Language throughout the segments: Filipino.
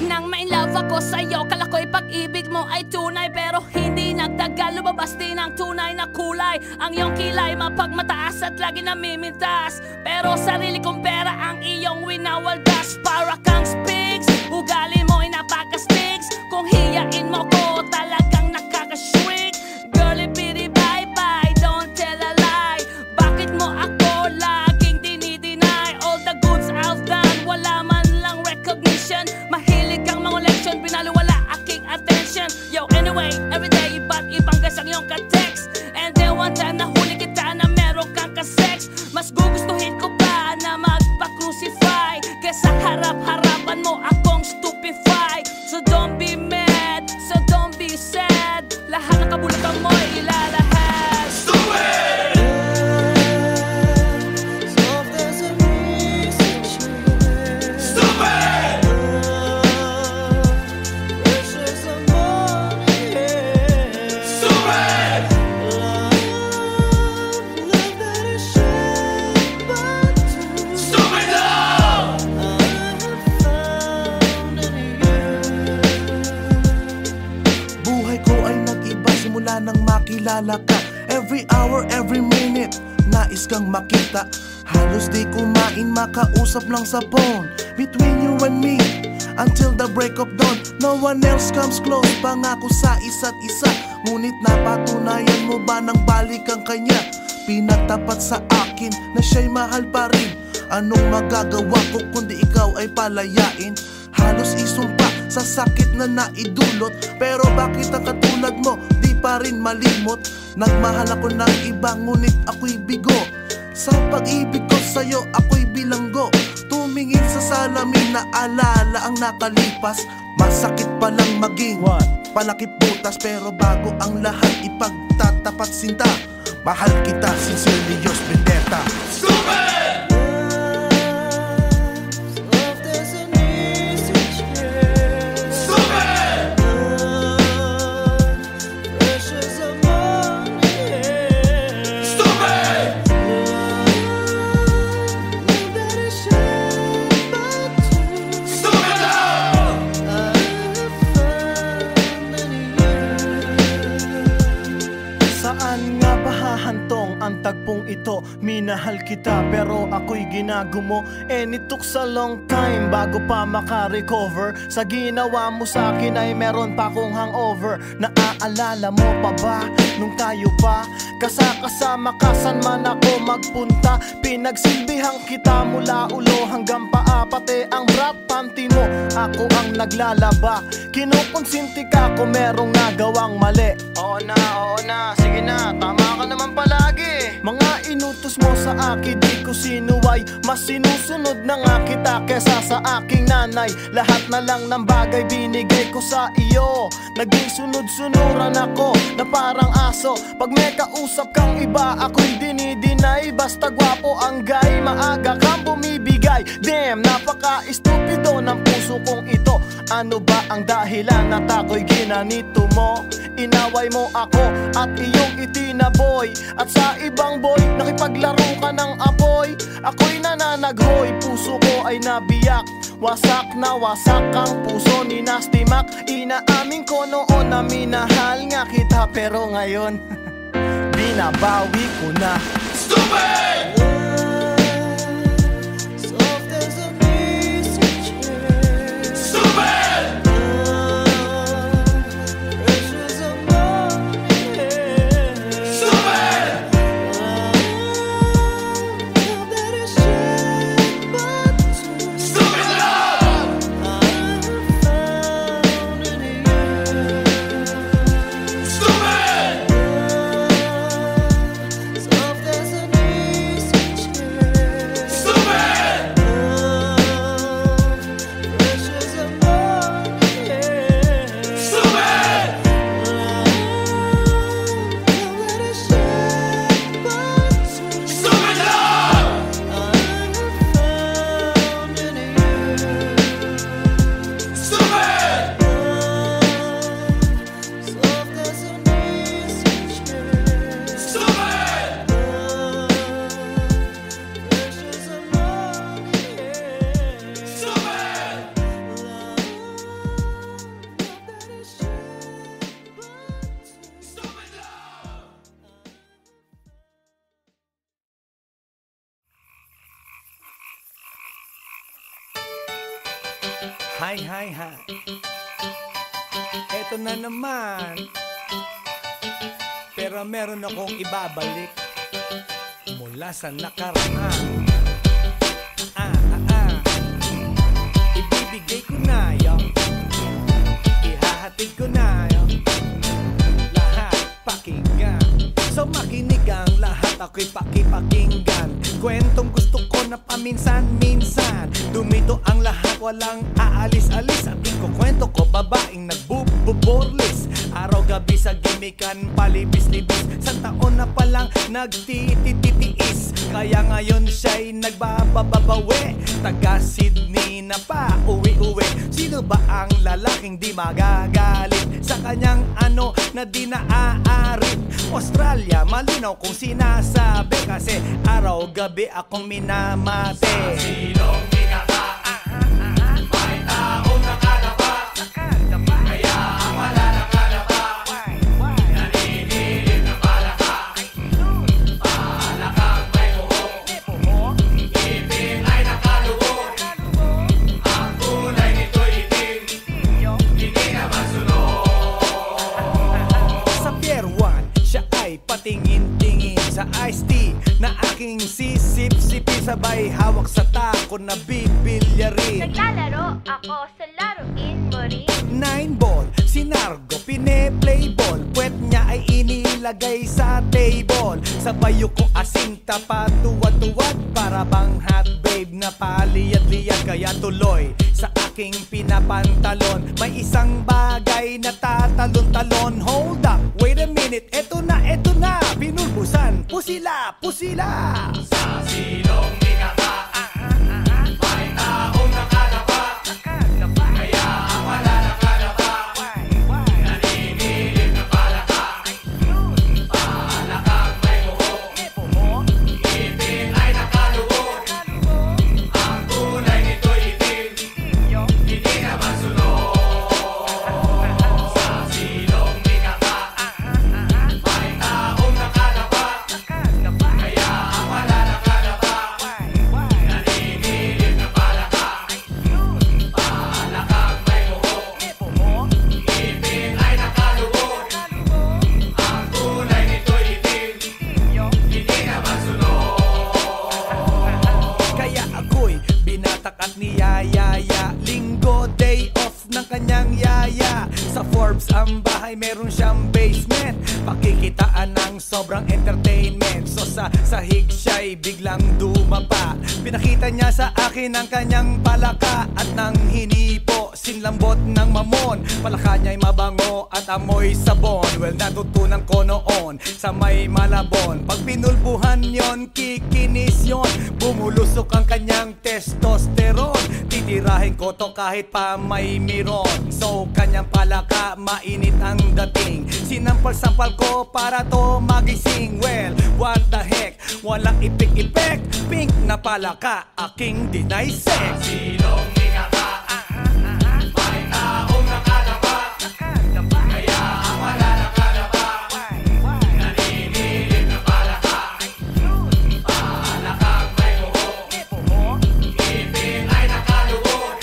Nang ma-inlove ako sa'yo, kala ko'y pag-ibig mo ay tunay, pero hindi nagtagal, lumabas din ang tunay na kulay. Ang iyong kilay mapagmataas at lagi namimintas, pero sarili kong pera ang iyong winawaldas. Para kang spigs, ugali mo'y napaka-stigs. Kung hiyain mo ko, talagang nakaka-shrink. Girlie bitty bye-bye, don't tell a lie. Bakit mo ako laging dinideny? All the goods I've done, wala man lang recognition. Mahilig kang mga leksyon, binaliwala aking attention. Yo, anyway, everyday iba't ibang guys ang iyong ka-text. And then one time nahuli kita na meron kang ka-sex. Mas gugustuhin ko pa na magpa-crucify kesa harap-harapan mo akong stupefy. So don't be mad, so don't be sad. Lahat ng kabulukan mo'y ilalahad. Stupid! Soft as a music chair. Stupid! Fresh as a morning air. Stupid! Love that is shared by two. Stupid love! I have found in you. Buhay ko ay nag-iba simula nang makilala ka. Every hour, every minute, nais kang makita. Halos di kumain, makausap lang sa phone. Between you and me, until the break of dawn. No one else comes close, pangako sa isa't isa. Ngunit napatunayan mo ba nang balik ang kanya? Pinatapat sa akin na siya'y mahal pa rin. Anong magagawa ko kundi ikaw ay palayain? Halos isumpa sa sakit na naidulot, pero bakit ang katulad mo di pa rin malimot? Nagmahal ako ng iba ngunit ako'y bigo. Sa pag-ibig ko sa'yo ako'y bilanggo. Tumingin sa salamin na alala ang nakalipas. Masakit palang maging palakip butas, pero bago ang lahat ipagtatapat sinta. Mahal kita, sincerely yours, Vendetta. Stupid! Soft as a music chair. Stupid! Fresh as a morning air. Stupid! Love that is shared by two. Stupid love! I have found in you. Saan nga ba hahantong ang tagpong ito? Minahal kita pero ako'y ginagumo. And it took a long time bago pa makarecover. Sa ginawa mo sa akin ay meron pa akong hangover. Naaalala mo pa ba nung tayo pa kasama ka saan man ako magpunta? Pinagsilbihan kita mula ulo hanggang paa, pati ang bra panty mo ako ang naglalaba. Kinukonsinti ka kung merong nagawang mali. Oo na, sige na, tama ka naman palagi. Mga inutos mo sa akin di ko sinuway. Mas sinusunod na nga kita kesa sa aking nanay. Lahat na lang ng bagay binigay ko sa iyo. Naging sunod-sunuran ako na parang aso. Pag may kausap kang iba ako'y dinidinay. Basta gwapo ang guy, maaga kang bumibigay. Damn, napaka-estupido ng puso kong ito. Ano ba ang dahilan at ako'y ginanito mo? Inaway mo ako at iyong itinaboy. At sa ibang boy, nakipaglaro ka ng apoy. Ako'y nananaghoy, puso ko ay nabiyak. Wasak na wasak ang puso ni Nasty Mac. Inaamin ko noon na minahal nga kita, pero ngayon binabawi ko na. Stupid! Soft as a music chair. Stupid! Fresh as a morning air. Stupid! Love that is shared by two. Stupid love! I have found in you. Stupid! Soft as a music Hi, hi, hi. Eto na naman. Pero meron akong ibabalik mula sa nakaraan. Ibibigay ko na yun, ihahatid ko na yun, lahat pakinggan. So makinig ang lahat, ako'y pakipakinggan. Kwentong gusto ko na paminsan-minsan. Dumito ang lahat, walang aalis-alis. At ikukwento ko, babaeng nagbububorlis. Araw-gabi sa gimikan, palibis-libis. Sa taon na palang nagtititiis. Kaya ngayon siya'y nagbababawi. Taga Sydney na pa, uwi-uwi. Sino ba ang lalaking di magagalit sa kanyang ano na di naaarit? Australia, malinaw kung sinasabi. Kasi araw-gabi akong minamate. Sa silong minaka, may taong nakalapa. Kaya ang wala nakalapa, naninilig na palaka. Palakang may buhok, ipin ay nakalubog. Ang kulay nito'y itim, hindi naman sunog. Sa Pier 1, siya ay patingin-tingin sa iced tea na aking sisip-sipin. Sabay hawak sa tako na bibilyarin. Naglalaro ako sa laruin mo rin. 9-ball, si Nargo pine-playball. Puwet niya ay inilagay sa table. Sa bayo ko asing tapat, tuwad-tuwad. Para bang hot babe na paliyad-liyad. Kaya tuloy sa aking pinapantalon may isang bagay na tatalon-talon. Hold up, wait a minute, eto na, pinulbusan, pusila, pusila. Sa silong minaka, may taong nakalapa. Kaya ang wala nakalapa, naninilig na palaka. Palakang may buhok, ipin ay nakalubog. Ang kulay nito'y itim, hindi naman sunog. Sa silong minaka, may taong nakalapa. Kaya ang wala nakalapa, naninilig na palaka. Palakang may buhok, ipin ay nakalubog. Ang kulay nito'y itim, hindi naman sunog. Kaya ako'y binatak at niyayaya. Linggo, day off ng kanyang yaya. Sa Forbes ang bahay, meron siyang basement. Pakikitaan ng sobrang entertainment. So sa sahig siya'y biglang dumapa. Pinakita niya sa akin ang kanyang palaka. At nang hinipo, sinlambot ng mamon. Palaka niya'y mabango at amoy sabon. Well, natutunan ko noon sa may Malabon. Pag pinulbuhan yon, kikinis yon. Bumulusok ang kanyang testosterone. Titirahin ko to kahit pa may miron. So kanyang palaka, mainit ang dating. Sinampal-sampal ko para to magising. Well, what the heck, walang ipik-ipek. Pink na palaka, aking dinaysek. Silong minaka, may taong nakalapa. Kaya ang wala nakalapa, naninilig na palaka. Palakang may buhok, ipin ay nakalubog.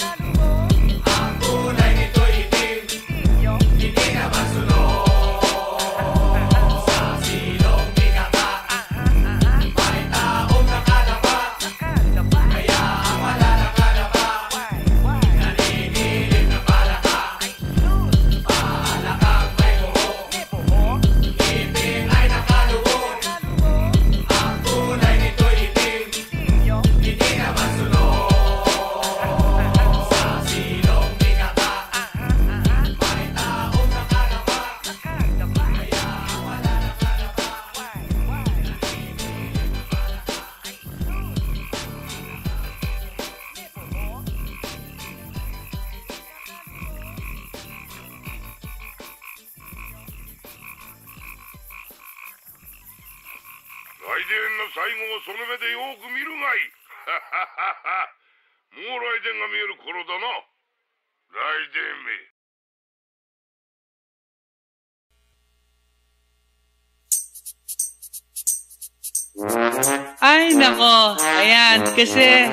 Ang kulay nito'y itim, hindi naman sunog. Sa silong minaka, may taong nakalapa. Kaya ang wala nakalapa, naninilig na palaka. Palakang may buhok, ipin ay nakalubog. Ang kulay nito'y itim, hindi naman sunog. Sa silong minaka, may taong nakalapa. Kaya ang wala nakalapa,来電の最後をその目でよく見るがいい。もう来電が見える頃だな。来電め。Ay, nako. Ayan, kasi,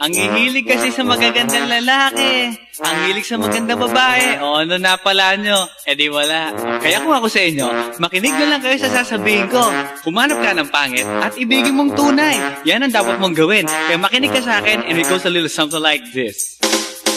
Ang hihilig kasi sa magagandang lalaki, ang hilig sa magandang babae. O ano na pala nyo? Eh di wala. Kaya kung ako sa inyo, makinig na lang kayo sa sasabihin ko. Humanap ka ng pangit at ibigin mong tunay. Yan ang dapat mong gawin. Kaya makinig ka sa akin and it goes a little something like this.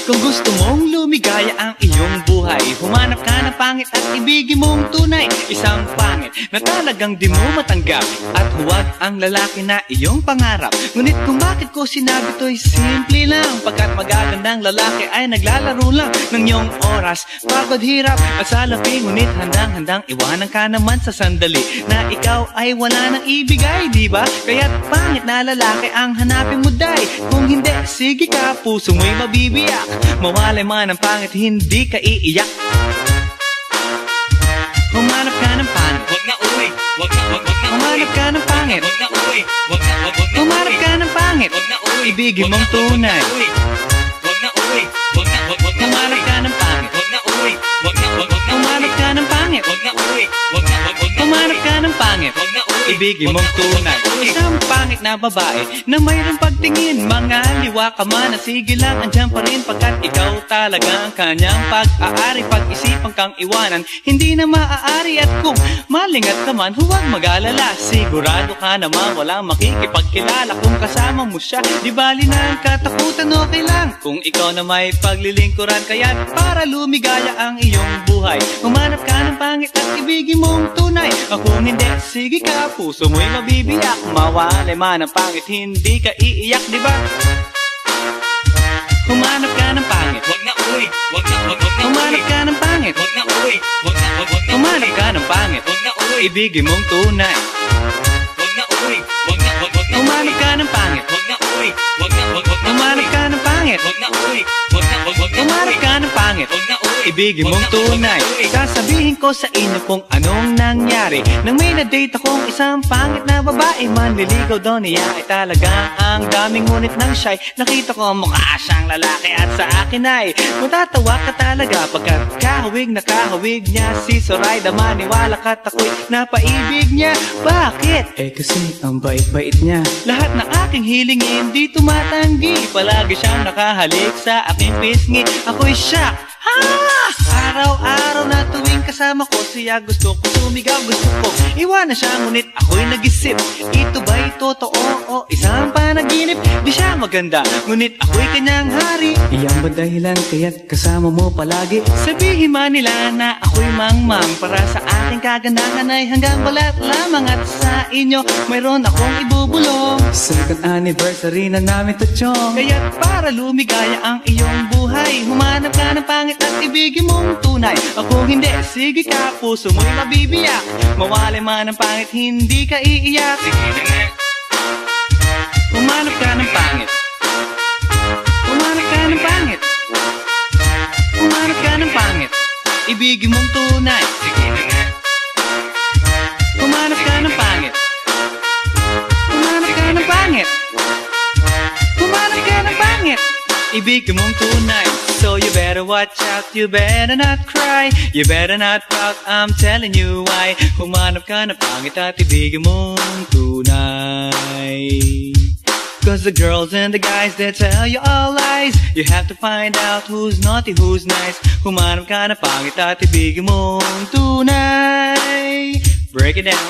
Kung gusto mong lumigaya ang iyong buhay, humanap ka ng pangit at ibigin mong tunay. Isang pangit na talagang di mo matanggap, at huwag ang lalaki na iyong pangarap. Ngunit kung bakit ko sinabi to'y simple lang, pagkat magagandang lalaki ay naglalaro lang ng iyong oras, pagod, hirap at salapi. Ngunit handang-handang iwanan ka naman sa sandali na ikaw ay wala nang ibigay, diba? Kaya't pangit na lalaki ang hanapin mo, day. Kung hindi, sige ka, puso mo'y mabibiyak. Mawalay man ang pangit, hindi ka iiyak. Humanap ka ng pangit, wag na uwi. Humanap ka ng pangit, wag na uwi. Humanap ka ng pangit, wag na uwi. Ibigin mong tunay, wag na uwi. Humanap ka ng pangit, wag na uwi. Humanap ka ng pangit, wag na uwi. Humanap ka ng pangit, wag na uwi. Ibigin mong tunay. Isang pangit na babae na mayroong pagtingin, mga liwa ka man, sige lang, andyan pa rin, pagkat ikaw talaga ang kanyang pag-aari. Pag-isipan kang iwanan, hindi na maaari. At kung malingat ka man, huwag mag-alala, sigurado ka naman walang makikipagkilala. Kung kasama mo siya, di bali na ang katakutan, okay lang kung ikaw na may paglilingkuran. Kaya't para lumigaya ang iyong buhay, humanap ka ng pangit at ibigin mong tunay. Kung hindi, sige ka, puso mo'y mabibiyak. Mawalay man ang pangit, hindi ka iiyak, diba? Humanap ka ng pangit, wag na uwi. Humanap ka ng pangit, wag na uwi. Humanap ka ng pangit, wag na uwi. Ibigin mong tunay, wag na uwi. Humanap ka ng pangit, wag na uwi. Humanap ka ng pangit, wag na uwi. Humanap ka ng pangit, wag na uwi. Ibigin mong tunay. Sasabihin ko sa inyo kung anong nangyari nang may na-date akong isang pangit na babae. Manliligaw daw niya ay talaga ang daming, ngunit nang siya'y nakita ko mukha siyang lalaki, at sa akin ay matatawa ka talaga, pagkat kahawig na kahawig niya si Zoraida. Maniwala ka't ako'y napaibig niya. Bakit? Eh kasi ang bait-bait niya. Lahat ng aking hilingin di tumatanggi, palagi siyang nakahalik sa aking pisngi. Ako'y shock. Araw-araw na tuwing kasama ko siya, gusto ko sumigaw, gusto ko iwanan siya, ngunit ako'y nag-isip, ito ba'y totoo o isang panaginip? Di siya maganda, ngunit ako'y kanyang hari. Iyan ba dahilan kaya't kasama mo palagi? Sabihin man nila na ako'y mangmang, para sa aking kagandahan ay hanggang balat lamang. At sa inyo mayroon akong ibubulong, second anniversary na namin to, chong. Kaya't para lumigaya ang iyong buhay, humanap ka ng pangit at ibigin mong tunay. Ako hindi, sige ka, puso mo'y mabibiyak. Mawalay man ang pangit, hindi ka iiyak. Sige na nga. Humanap ka ng pangit, humanap ka ng pangit, humanap ka ng pangit, ibigin mong tunay. Sige na nga. Humanap ka ng pangit, humanap ka ng pangit, humanap ka ng pangit, ibigin mong tunay. So you better watch out, you better not cry, you better not pout, I'm telling you why. Humanap ka ng pangit at ibigin mong tunay. Cause the girls and the guys, they tell you all lies. You have to find out who's naughty, who's nice. Humanap ka ng pangit at ibigin mong tunay. Break it down.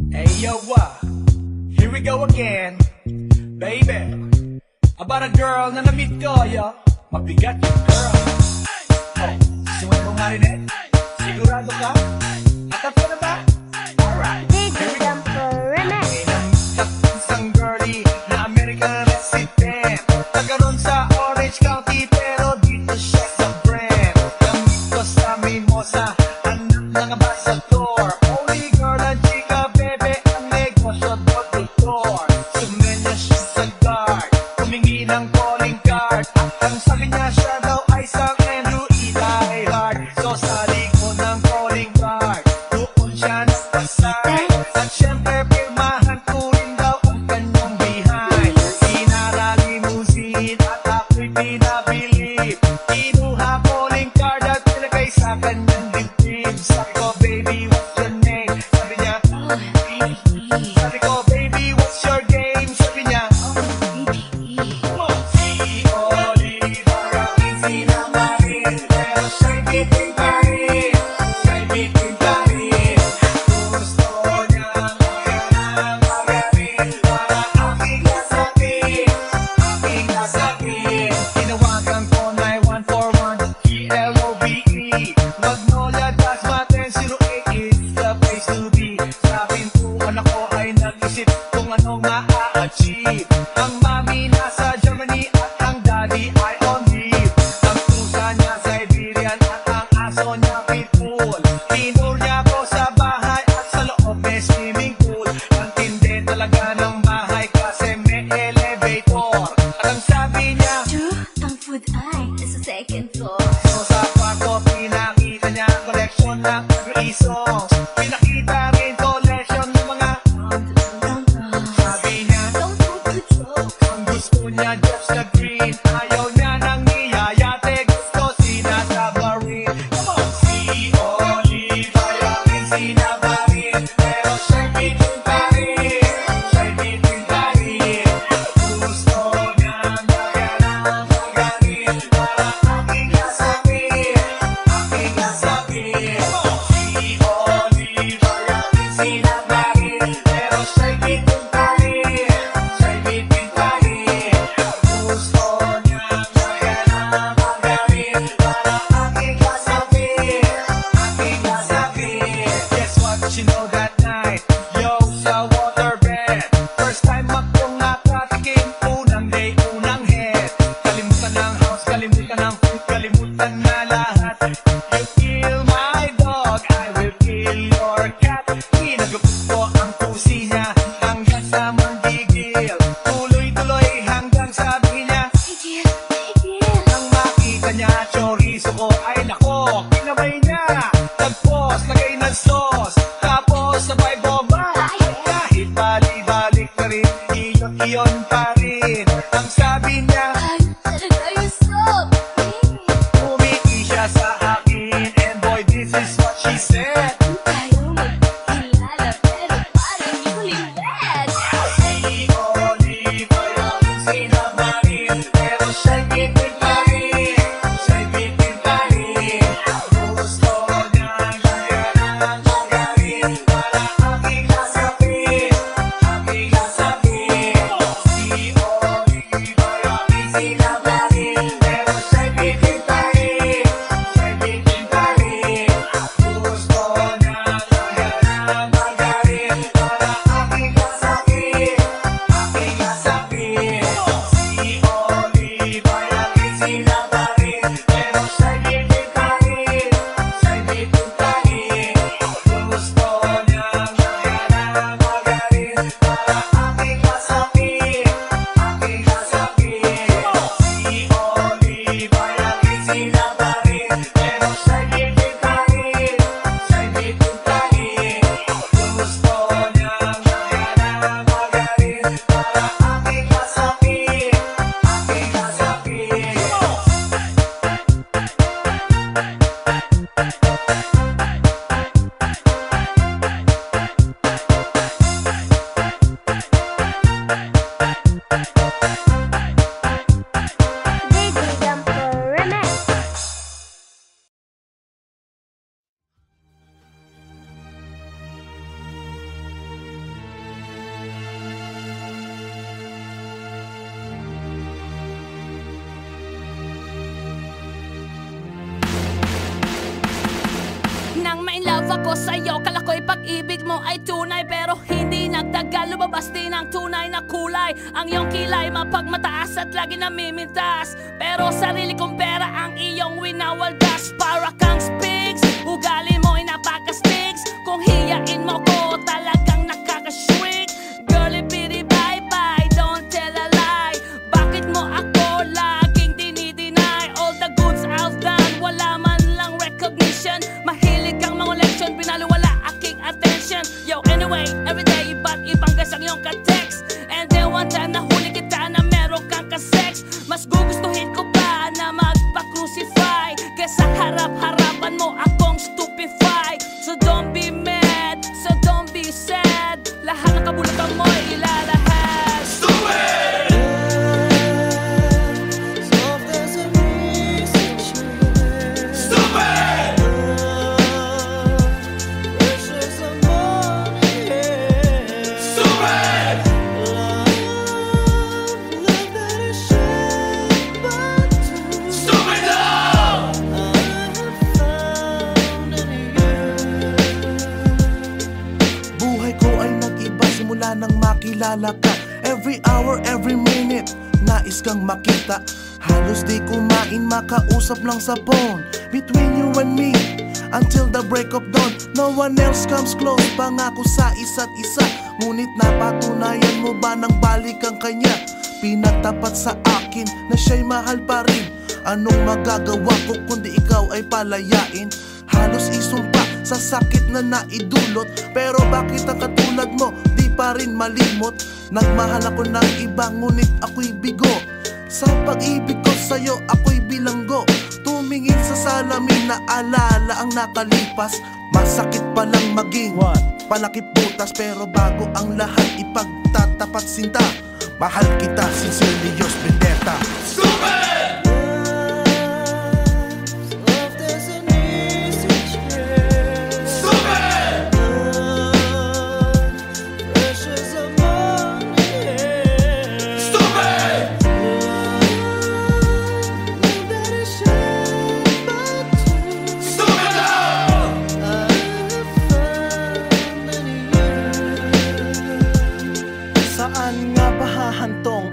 Hey yo, here we go again, baby. About a girl na na-meet ko, yo. Mabigat yung girl. Oh, sinuway mo nga rin eh. Sigurado ka? Atap ka na ba? Alright, here we go. Isang girlie calling card. At ang sabi niya siya daw ay San Andrew Eli Hard. So sa likod ng calling card, doon siya nagpasay. At syempre pirmahan ko rin daw ang kanyang behind. Sinara limousine at ako'y pinabilib. Kinuha calling card at nilagay sa kanyang dibdib. Sabi ko, baby, what's your name? Sabi niya, sabi ko, baby, what's your game? Sabi niya, si Oliver ang sinamarin. Pero siya'y bitin pa rin. Siya'y bitin pa rin. Gusto niyang magaling para aking nasakit. Aking nasakit. Tinawagan ko 9141 ELOVE. Magnolia Dasmaten 08 is the place to be. Sa pintuan ako ay nag-isip kung anong ma-achieve. Ang mami nasa Germany at ang daddy ay on leave. Ang pusa niya Siberian at ang aso niya pitbull. Tinur niya ako sa bahay at sa loob may swimming pool. Ang tindi talaga ng bahay kasi may elevator. At ang sabi niya, Ang food ay nasa second floor. so sa kwarto pinakita niya ang collection ng every songs. Pinakita rin collection ng mga sabi niya, Don't move the joke. ang gusto niya just na green. Ayaw niya nang niyayate, gusto sinasabarin. Come on! Si Oliver ang sinabarin. Pero siya'y bitin pa rin. Siya'y bitin pa rin. Gusto niyang magalang magaling para aking nasakit. Aking nasakit. Si Oliver ang sinabarin. Pero siya'y bitin pa rin. Siya'y bitin pa rin. Gusto niyang magalang magaling para aking nasakit. Aking nasakit. Guess what you know that night? Yo, sa waterbed. First time akong nakatikim. Unang day, unang head. Kalimutan ng house, kalimutan ng food, kalimutan na lahat. You kill my dog, I will kill your cat. Pinagupit ko ang pusi niya hanggang sa manggigil. Tuloy-tuloy hanggang sabi niya, Tigil, tigil. nang makita niya chorizo ko ay nako, kinabay niya. Nagpos, lagay ng sauce, tapos sabay bomba. Kahit bali-balik na rin, iyon pa rin. Ang sabi niya, Ay, talaga yung soap. umiki siya sa akin. And boy, this is what she said. Tayo magkilala pero parang newlywed. Si Oliver ang sinamarin. Pero siya'y bitin pa rin. Siya'y bitin pa rin. Gusto niyang magalang magaling para aking nasakit. Aking nasakit. Si Oliver ang sinamarin. Pero siya'y bitin pa rin. Siya'y bitin pa rin. Gusto niyang magalang magaling para aking nasakit. Aking nasakit. Si Oliver ang sinabarin. Pero siya'y bitin pa rin. Siya'y bitin pa rin. Gusto niyang magalang magaling para aking nasakit. Aking nasakit. Si Oliver ang sinabarin. Pero siya'y bitin pa rin. Siya'y bitin pa rin. Gusto niyang magalang magaling para aking nasakit. Aking nasakit. Baby Dumper Remix. Nang ma-inlove ako sa'yo, kala ko'y pag-ibig mo ay tunay. Pero hindi nagtagal, lumabas din ang tunay na kulay. Ang iyong kilay mapagmataas at lagi namimintas. Pero sarili kong pera ang iyong winawaldas. Para kang spigs, ugali mo'y napaka-stigs. Kung hiyain mo ko, talagang nakaka-shrink. Girlie, pity, bye-bye, don't tell a lie. Bakit mo ako like? Kesa harap-harapan mo akong stupefy. So don't be mad, so don't be sad. Lahat ng kabulutan mo ilalahad. Stupid! Nang makilala ka, every hour, every minute, nais kang makita. Halos di kumain, makausap lang sa phone. Between you and me, until the break of dawn. No one else comes close, pangako sa isa't isa. Ngunit napatunayan mo ba nang balik ang kanya? Pinatapat sa akin na siya'y mahal pa rin. Anong magagawa ko kundi ikaw ay palayain? Halos isumpa sa sakit na naidulot. Pero bakit ang katulad mo di pa rin malimot? Nagmahal ako ng iba ngunit ako'y bigo. Sa pag-ibig ko sa'yo ako'y bilanggo. Tumingin sa salamin na alala ang nakalipas. Masakit palang maging palakip butas. Pero bago ang lahat ipagtatapat sinta. Mahal kita, sincerely yours, Vendetta. Stupid!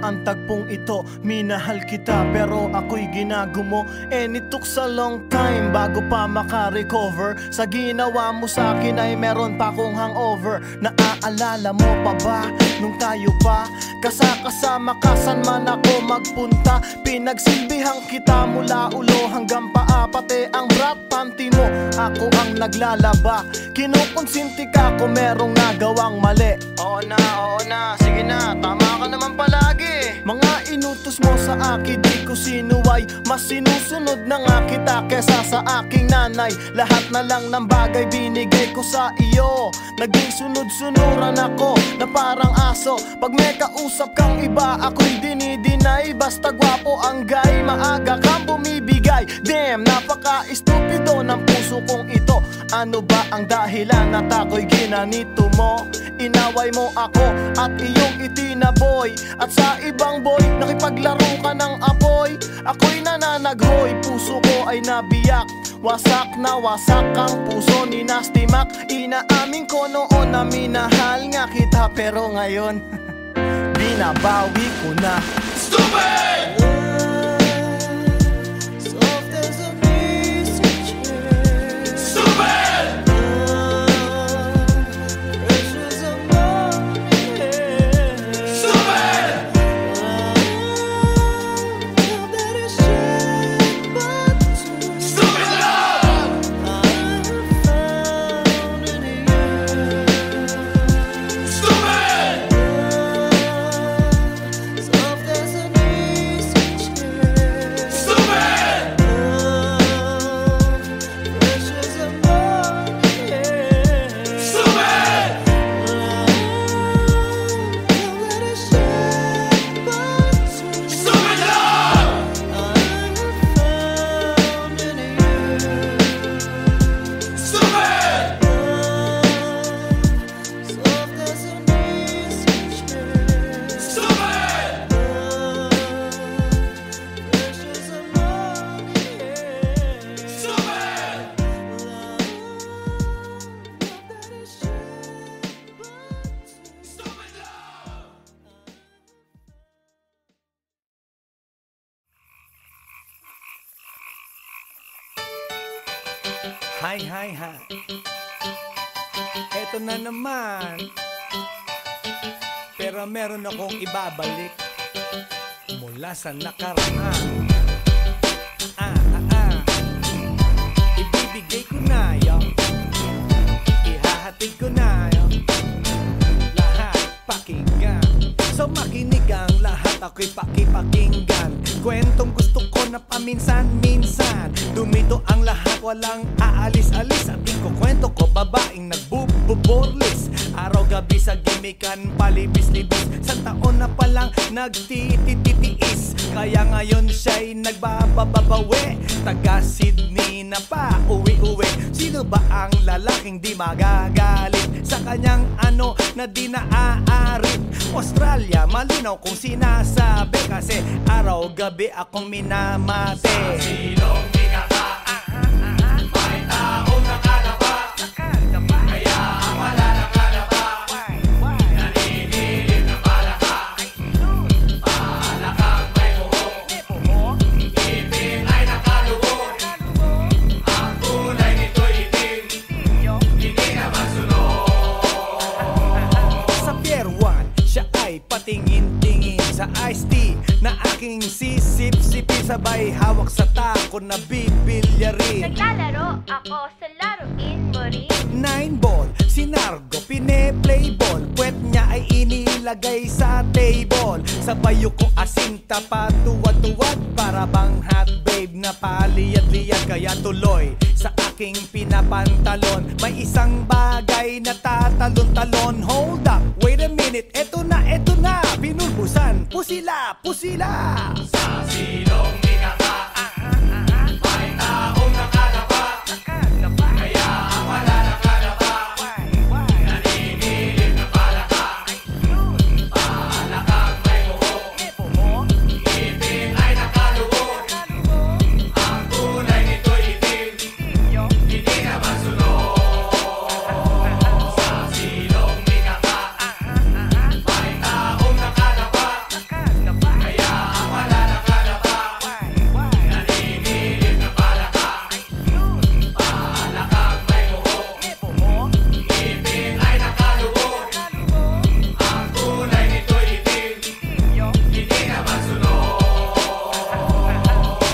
Ang tagpong ito, minahal kita pero ako'y ginagumo. And it took a long time bago pa maka-recover. Sa ginawa mo sa akin ay meron pa akong hangover. Naaalala mo pa ba nung tayo pa kasama ka saan man ako magpunta? Pinagsilbihan kita mula ulo hanggang paa. Pati ang brat panty mo, ako ang naglalaba. Kinukonsinti ka kung merong nagawang mali. Oo na, sige na, tama ka naman palagi. Mga inutos mo sa akin di ko sinuway. Mas sinusunod na nga kita kesa sa aking nanay. Lahat na lang ng bagay binigay ko sa iyo. Naging sunod-sunuran ako na parang aso. Pag may kausap kang iba ako'y dinidinay. Basta gwapo ang guy, maaga kang bumibigay. Damn, napaka-estupido ng puso kong ito. Ano ba ang dahilan at ako'y ginanito mo? Inaway mo ako at iyong itinaboy. At sa ibang boy, nakipaglaro ka ng apoy. Ako'y nananaghoy, puso ko ay nabiyak. Wasak na wasak ang puso ni Nasty Mac. Inaamin ko noon na minahal nga kita. Pero ngayon, binabawi ko na. Stupid! Hi. Eto na naman. Pero meron akong ibabalik mula sa nakaraan. Ibibigay ko na yung ihahatid ko na yung lahat pakinggan. So makinig ang lahat, ako'y pakipakinggan. kwentong gusto ko na paminsan-minsan. Dumito ang lahat, walang aalis-alis. At ikukwento ko, babaeng nagbububorlis. Araw-gabi sa gimikan, palibis-libis. Sa taon na palang nagtititiis. Kaya ngayon siya'y nagbababawi. Taga Sydney na pa, uwi-uwi. Sino ba ang lalaking di magagalit sa kanyang ano na di naaarit? Australia, malinaw kung sinasabi, kasi araw-gabi akong minamate. Sa silong di ka ka, may taong nakalaba. Kaya ang wala nakalaba, naninilig na palaka. Palakang may buhok, ngipin ay nakalubog. Ang kulay nito'y itim, hindi na masunod. Sa Pier 1, siya ay patingin-tingin sa iced tea na aking sisip-sipin. Sabay hawak sa tako na bibilyarin. Naglalaro ako sa laruin mo rin. 9 ball, sinargo, pine-play ball. Puwet niya ay inilagay sa table. Sabay ko asinta pa tuwad-tuwad. Para bang hot babe na paliyad-liyad. Kaya tuloy sa aking pinapantalon may isang bagay na tatalon-talon. Hold up, wait a minute, eto na, binulbusan, pusila, pusila. Sa silong di ka ka, may taong nakalaba. Kaya ang wala nakalaba, naninilig na palaka. Palakang may buhok, ngipin ay nakalubog. Ang kulay nito'y itim, hindi na masunod. Sa silong di ka ka, may taong nakalaba. Kaya ang wala nakalaba, naninilig na palaka. Palakang may buhok, ngipin ay nakalubog. Ang kulay nito'y itim, hindi na masunod.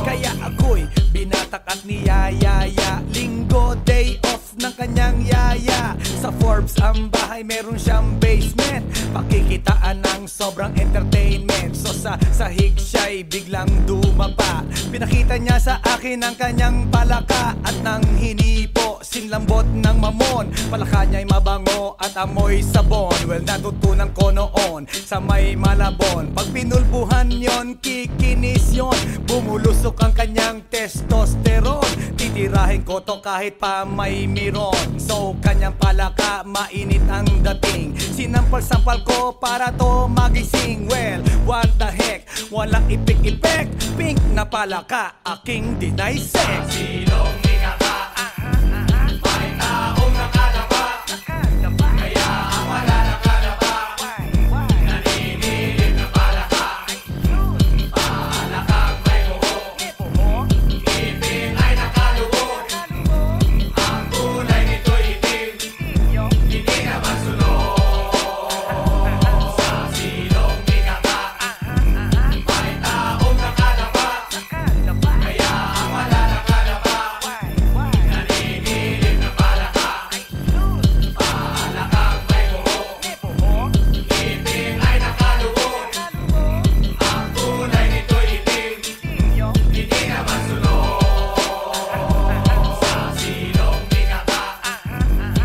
Kaya ako'y binatak at niyayaya. Linggo, day off ng kanyang yaya. Sa Forbes ang bahay, meron siyang basement. Pakikitaan ng sobrang entertainment. So sa sahig siya'y biglang dumapa. Pinakita niya sa akin ang kanyang palaka. At nang hinipo, sinlambot ng mamon. Palaka niya'y mabango at amoy sabon. Well, natutunan ko noon sa may Malabon. Pag pinulbuhan yon, kikinis yon. Bumulusok ang kanyang testosterone. Titirahin ko to kahit pa may miron. So kanyang palaka, mainit ang dating. Sinampal-sampal ko para to magising. Well, what the heck, walang ipik-ipek. Pink na palaka, aking deny sex. Silong di ka ka, may taong nakalaba. Kaya ang wala nakalaba, naninilig na palaka. Palakang may buhok, ngipin ay nakalubog. Ang kulay nito'y itim, hindi na masunod. Sa silong di ka ka, may taong nakalaba. Kaya ang wala nakalaba, naninilig na palaka. Palakang may buhok, ngipin ay nakalubog. Ang kulay nito'y itim, hindi na masunod. Sa silong di ka ka,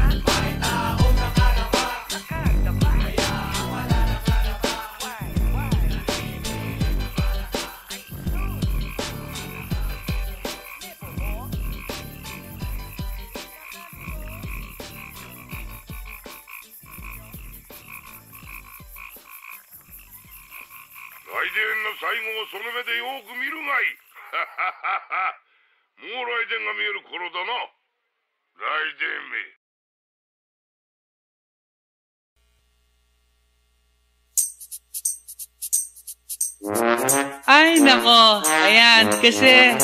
may taong nakalaba. Kaya ang wala nakalaba, naninilig na palaka.ライデンの最後をその目でよく見るがいい。もうライデンが見える頃だな。ライデンめ。Ay, nako. Ayan, kasi,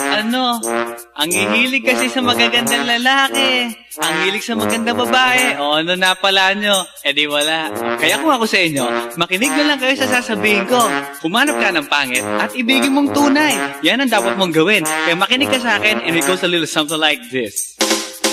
ang hihilig kasi sa magagandang lalaki. Ang hilig sa magandang babae. O ano na pala nyo? Eh di wala. Kaya kung ako sa inyo, makinig na lang kayo sa sasabihin ko. Humanap ka ng pangit at ibigin mong tunay. Yan ang dapat mong gawin. Kaya makinig ka sa akin and it goes a little something like this.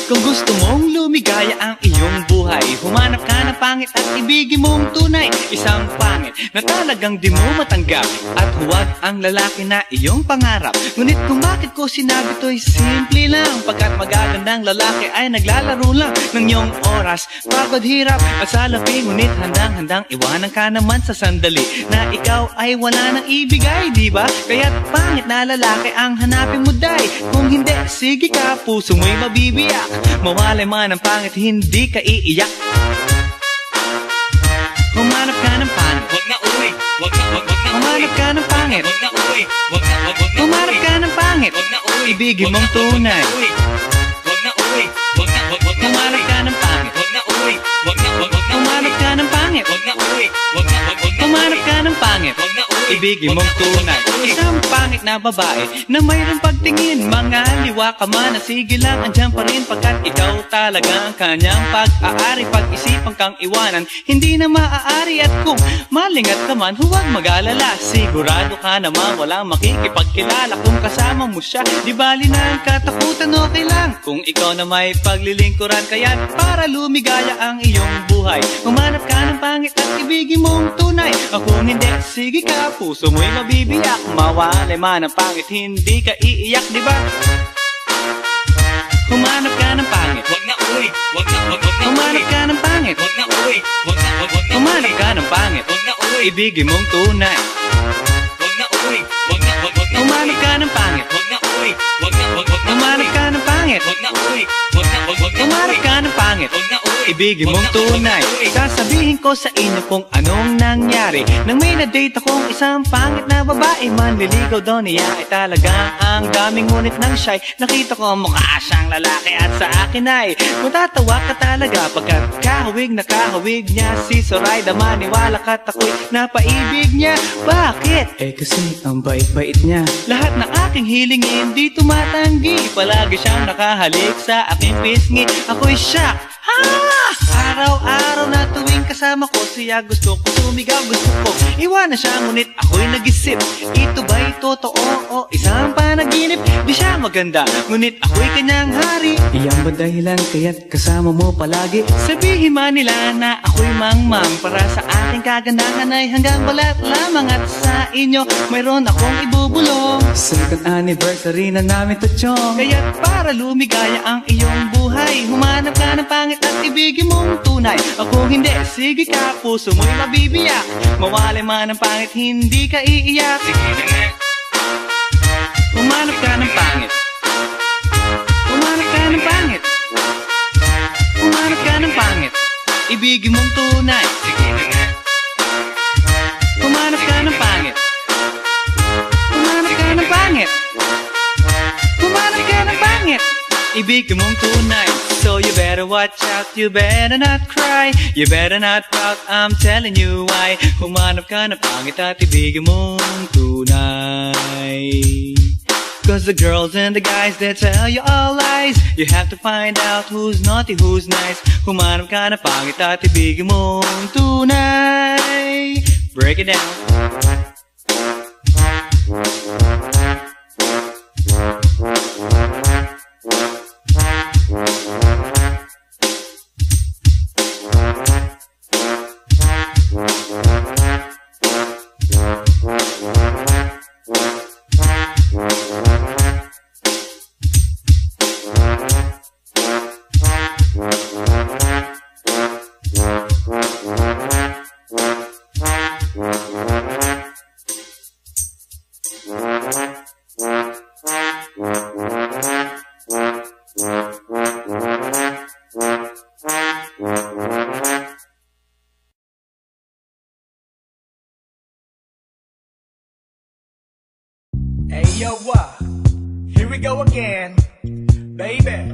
Kung gusto mong lumigaya ang iyong buhay, humanap ka ng pangit at ibigin mong tunay. Isang pangit na talagang di mo matanggap, at huwag ang lalaki na iyong pangarap. Ngunit kung bakit ko sinabi to'y simple lang, pagkat magagandang lalaki ay naglalaro lang ng iyong oras, pagod, hirap at salapi. Ngunit handang-handang iwanan ka naman sa sandali na ikaw ay wala nang ibigay, diba? Kaya't pangit na lalaki ang hanapin mo, day. Kung hindi, sige ka, puso mo'y mabibiyak. Mawalay man ang pangit, hindi ka iiyak. Humanap ka ng pangit, wag na uwi. Wag na humanap ka ng pangit, wag na uwi. Wag na humanap ka ng pangit, wag na uwi. Ibigin mong tunay. Wag na uwi. Wag na humanap ka ng pangit, wag na uwi. Wag na humanap ka ng pangit, wag na uwi. Wag na humanap ka ng pangit, wag na uwi. Ibigin mong tunay. Isang pangit na babae na mayroong pagtingin, mga liwa ka man, sige lang, andyan pa rin, pagkat ikaw talaga ang kanyang pag-aari. Pag-isipan kang iwanan, hindi na maaari. At kung malingat ka man, huwag mag-alala, sigurado ka naman walang makikipagkilala. Kung kasama mo siya, di bali na ang katakutan, okay lang kung ikaw na may paglilingkuran. Kaya para lumigaya ang iyong buhay, humanap ka ng pangit at ibigin mong tunay. Kung hindi, sige ka, puso mo'y mabibiyak. Mawalay man ang pangit, hindi ka iiyak, diba? Humanap ka ng pangit, wag na uwi. Wag na humanap ka ng pangit, wag na uwi. Wag na humanap ka ng pangit, wag na uwi. Ibigin mong tunay. Wag na uwi. Wag na humanap ka ng pangit, wag na uwi. Wag na humanap ka ng pangit, wag na uwi. Wag na humanap ka ng pangit, wag na uwi. Ibigin mong tunay. Sasabihin ko sa inyo kung anong nangyari nang may na-date akong isang pangit na babae. Manliligaw daw niya ay talagang ang daming, ngunit nang shy, nakita ko mukha siyang lalaki at sa akin ay matatawa ka talaga, pagkat kahawig na kahawig niya si Zoraida. Maniwala ka't ako'y napaibig niya. Bakit? Eh kasi ang bait-bait niya. Lahat ng aking hilingin di tumatanggi, palagi siyang nakahalik sa aking pisngi. Ako'y shock. Araw-araw na tuwing kasama ko siya, gusto ko sumigaw, gusto ko iwanan siya, ngunit ako'y nag-isip, ito ba'y totoo o isang panaginip? Di siya maganda, ngunit ako'y kanyang hari. Iyan ba dahilan kaya't kasama mo palagi? Sabihin man nila na ako'y mangmang, para sa aking kagandahan ay hanggang balat lamang. At sa inyo mayroon akong ibubulong, second anniversary na namin to, chong. Kaya't para lumigaya ang iyong buhay, humanap ka ng pangit at ibigin mong tunay. Ako hindi, sige ka, puso mo'y mabibiyak. Mawalay man ang pangit, hindi ka iiyak. Sige na nga. Humanap ka ng pangit. Humanap ka ng pangit. Humanap ka ng pangit, ibigin mong tunay. Sige na nga. Humanap ka ng pangit. Humanap ka ng pangit. Humanap ka ng pangit, ibigin mong tunay. So you better watch out, you better not cry, you better not pout, I'm telling you why. Humanap ka ng pangit at ibigin mong tunay. Cause the girls and the guys, they tell you all lies. You have to find out who's naughty, who's nice. Humanap ka ng pangit at ibigin mong tunay. Break it down. Hey yo, here we go again, baby.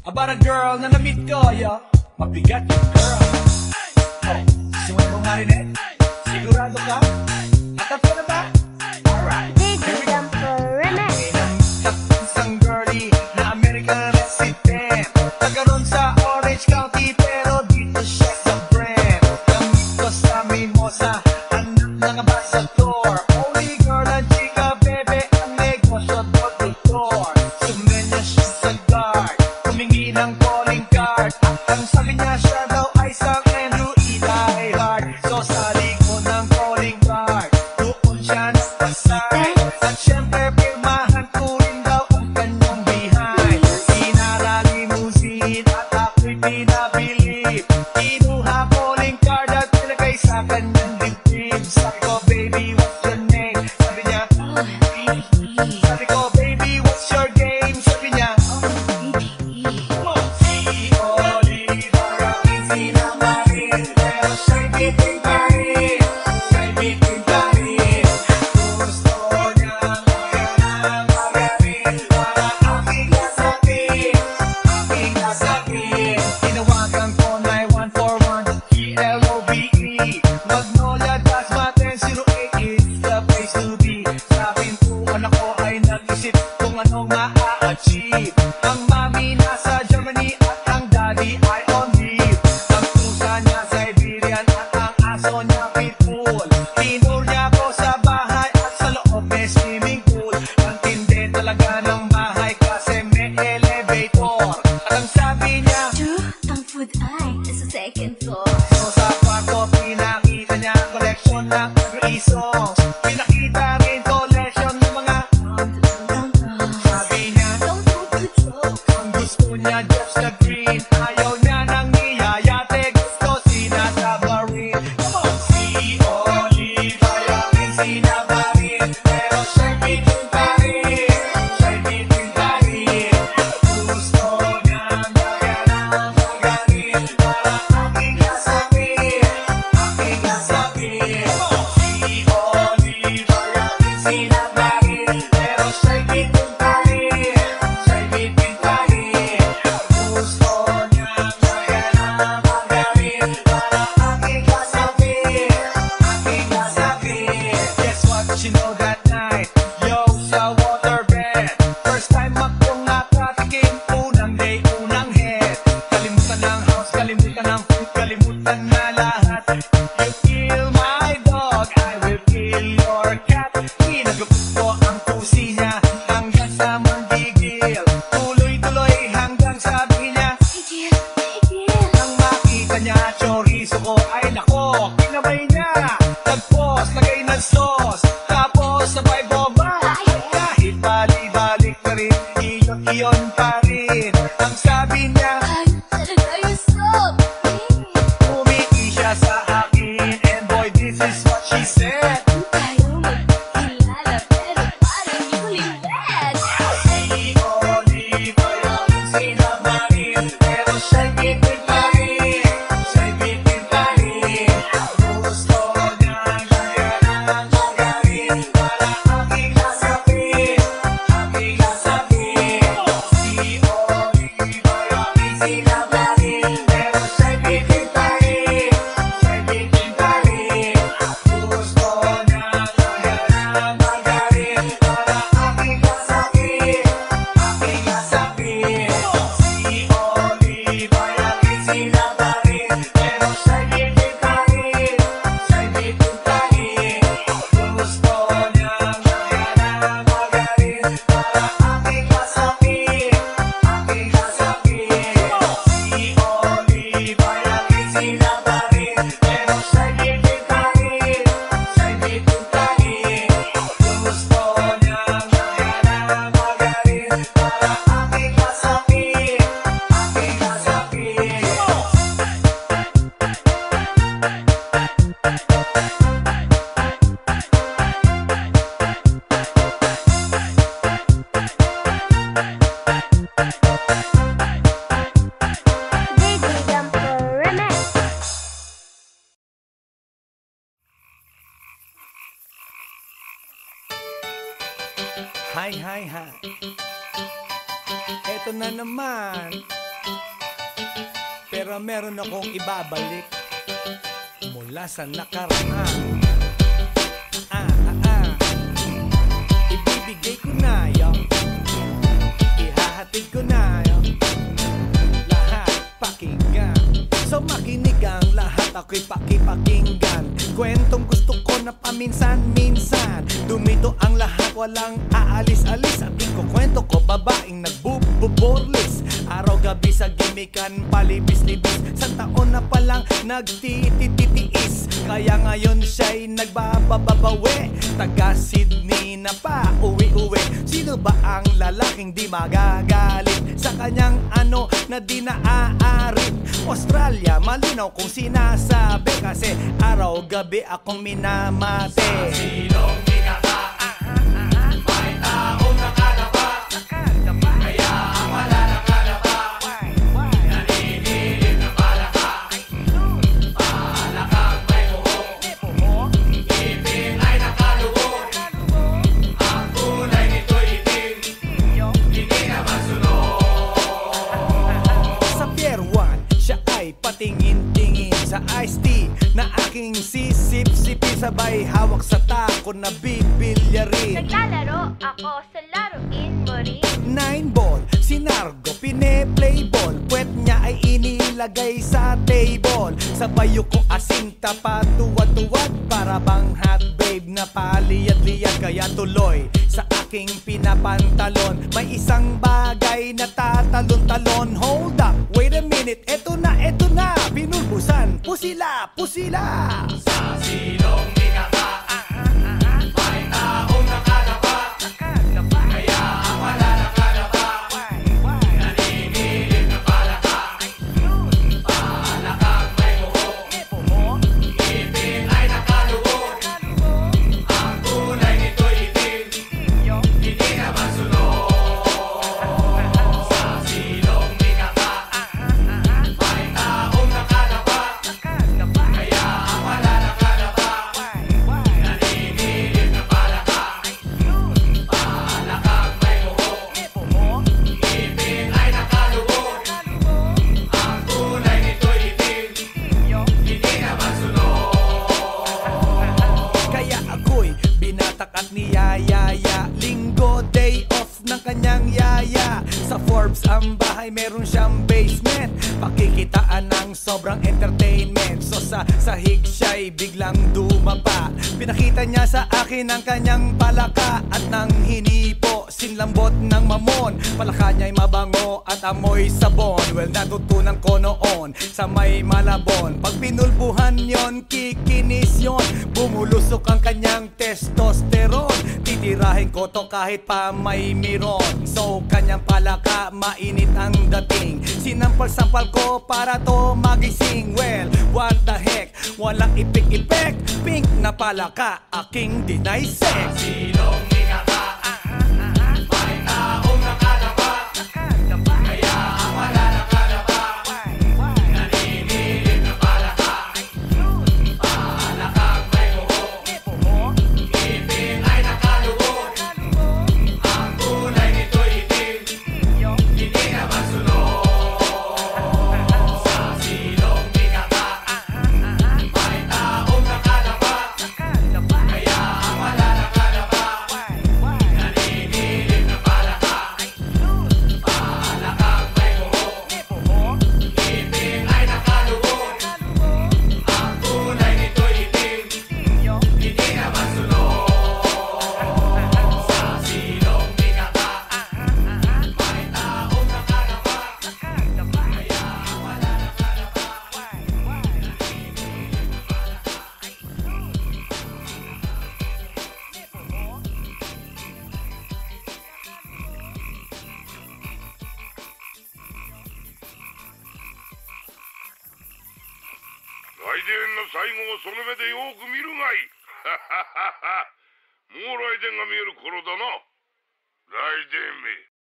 About a girl na na-meet ko, yo. Mabigat yung girl. Oh, simulan mo nga rin eh. Sigurado ka? Atap ka na ba? Alright, here we go. Isang girlie na American resident, nagkaroon sa Orange County, pero dito siya sa brand. Namit ko sa Mimosa, anak ng ambassador. Only girl ang chika, bebe, ang negosyo, doctor. Sumenya siya sa guard, humingi ng Sabi ko, baby, what's your game? Sabi niya, si Oliva, easy na marin, pero siya'y bitin pa rin, siya'y bitin pa rin. Gusto niya kaya na magarin, para aking nasakit, aking nasakit. Tinawagan ko 9141 ELOVE, Magnolia Dasmate 08 is the place to be. Sabing ko anak ko ay nag-isip kung anong ma-achieve. Ang mami nasa Germany at ang daddy ay on leave. Ang pusa niya Siberian at ang aso niya pitbull. Tinur niya ko sa bahay at sa loob may swimming pool. Ang tindi talaga ng bahay kasi may elevator. At ang sabi niya, Ang food ay nasa second floor. so sa kwarto pinakita niya collection ng Agri songs. Pinakita rin collection ng mga sabi niya, ang gusto niya just the green. Ayaw niya nang niyayate, gusto sinasabarin. Si Oliva, yakin sinabarin, pero siya'y bitin pa rin, siya'y bitin pa rin. Gusto niya gaya ng magarin, para aking nasakit, aking nasakit. Si Oliva, yakin sinabarin, pero siya'y bitin pa rin, siya'y bitin pa rin. Gusto niya gaya ng magarin, para aking nasakit, aking nasakit. Guess what you know that night? Yo, sa waterbed, first time akong nakatikim, unang day, unang head. Kalimutan ng house, kalimutan ng food, kalimutan na lahat. You kill my dog, I will kill your cat. Hinagupit ko ang pusi niya hanggang sa manggigil. Tuloy-tuloy hanggang sabi niya, nang makita niya chorizo ko, ay nako, kinabay niya. Nag-post, lagay ng sauce, tapos sabay bomba. Kahit bali-balik pa rin, iyon pa rin. Ang sabi niya, umiti siya sa akin, and boy, this is what she said. Si Oliva, yakin sinabarin, pero siya'y bitin pa rin, siya'y bitin pa rin. Gusto niya gaya ng magarin, para aking nasakit, aking nasakit. Si Oliva, yakin sinabarin, pero siya'y bitin pa rin, siya'y bitin pa rin. Gusto niya gaya ng magarin, para aking nasakit, aking nasakit. Si Oliva, yakin sinabarin, pero siya'y bitin pa rin, siya'y bitin pa rin. Gusto niya gaya ng magarin, para aking nasakit, aking nasakit. Si Oliva, yakin sinabarin, pero siya'y bitin pa rin, siya'y bitin pa rin. Gusto niya gaya ng magarin, para aking nasakit, aking nasakit. Hi, hi, hi. Eto na naman. Pero meron akong ibabalik mula sa nakaraan. Ibibigay ko na yun, ihahatid ko na yun, lahat pakinggan. So makinig ang lahat, ako'y pakipakinggan. Kwentong gusto ko na paminsan-minsan. Dumito ang lahat, walang aalis-alis. At ikukwento ko, babaeng nagbububorlis. Araw-gabi sa gimikan, palibis-libis. Sa taon na palang nagtititiis. Kaya ngayon siya'y nagbababawi. Taga Sydney na pa, uwi-uwi. Sino ba ang lalaking di magagalit sa kanyang ano na di naaarit? Australia, malinaw kung sinasabi, kasi araw-gabi akong minamate. Sa silong di ka may tao. sabay hawak sa tako na bibilyarin. Naglalaro ako sa laruin mo rin. 9 ball, si Nargo pine-play ball. Puwet niya ay inilagay sa table. Sabay ko asinta pa tuwad-tuwad. Para bang hot babe na paliyad-liyad. Kaya tuloy sa aking pinapantalon may isang bagay na tatalon-talon. Hold up, wait a minute, eto na, binulbusan, pusila, pusila. Sa silong ni Kaka, may taong nakalapa. Kaya ang wala nakalapa, nanginginig na palaka. Palakang may buhok, ngipin ay nakaluhod. Ang kulay nito'y itim, hindi na masunod. Sa silong ni Kaka, may taong nakalapa. Kaya ang wala nakalapa, nanginginig na palaka. Palakang may buhok, ngipin ay nakaluhod. Ang kulay nito'y itim, hindi na masunod. Kaya ako'y binatak at niyayaya. Linggo, day off ng kanyang yaya. Sa Forbes ang bahay, meron siyang basement. Pakikitaan ng sobrang entertainment. So sa sahig siya'y biglang dumapa. Pinakita niya sa akin ang kanyang palaka. At nang hinipo, sinlambot ng mamon. Palaka niya'y mabango at amoy sabon. Well, natutunan ko noon sa may Malabon. Pag pinulbuhan yon, kikinis yon. Bumulusok ang kanyang testosterone. Titirahin ko to kahit pa may miron. So kanyang palaka, mainit ang dating. Sinampal-sampal ko para to magising. Well, what the heck, walang ipik-ipek. Pink na palaka, aking deny sex. Silong ni Kaka, may taong nakalapa. Kaya ang wala nakalapa, nanginginig na palaka. Palakang may buhok, ngipin ay nakaluhod. Ang kulay nito'y itim, hindi na masunod. Sa silong ni Kaka, may taong nakalapa. Kaya ang wala nakalapa, nanginginig na palaka. Palakang may buhok, ngipin ay nakaluhod. Ang kulay nito'y itim, hindi na masunod. Sa silong ni Kaka, may taong nakalapa. Kaya ang wala nakalapa, nanginginig na palaka.来電の最後をその目でよく見るがいい。もう来電が見える頃だな。来電め。